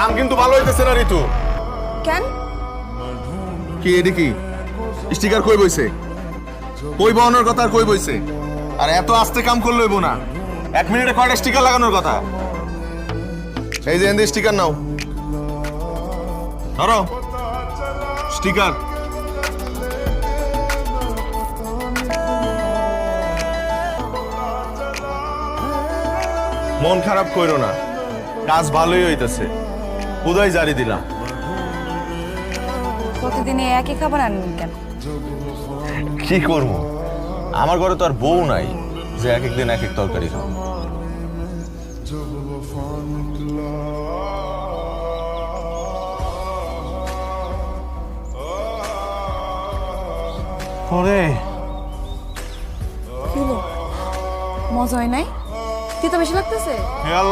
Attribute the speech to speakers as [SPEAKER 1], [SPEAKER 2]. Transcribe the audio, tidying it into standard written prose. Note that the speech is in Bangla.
[SPEAKER 1] কাম কিন্তু ভালো হইতেছে না ঋতু।
[SPEAKER 2] কেন?
[SPEAKER 1] কি এডি কি স্টিকার কই বইছে? কই বহনের কথা আর কই বইছে? আর এত আস্তে কাম করলে হইব না। 1 মিনিটে কয়টা স্টিকার লাগানোর কথা? এই যে এন্ড স্টিকার নাও, ধরো স্টিকার। মন খারাপ কইরো না, কাজ ভালোই হইতেছে, উদয় জারি দিলাম।
[SPEAKER 2] প্রতিদিনে একই খাবার আনেন কেন?
[SPEAKER 1] কি করবো, আমার ঘরে তো আর বউ নাই যে এক এক দিন এক এক তরকারি খাবো। ওরে
[SPEAKER 2] কি হলো? মজা হয় নাই? তিতা বেশি লাগতেছে?
[SPEAKER 1] হে আল্লাহ।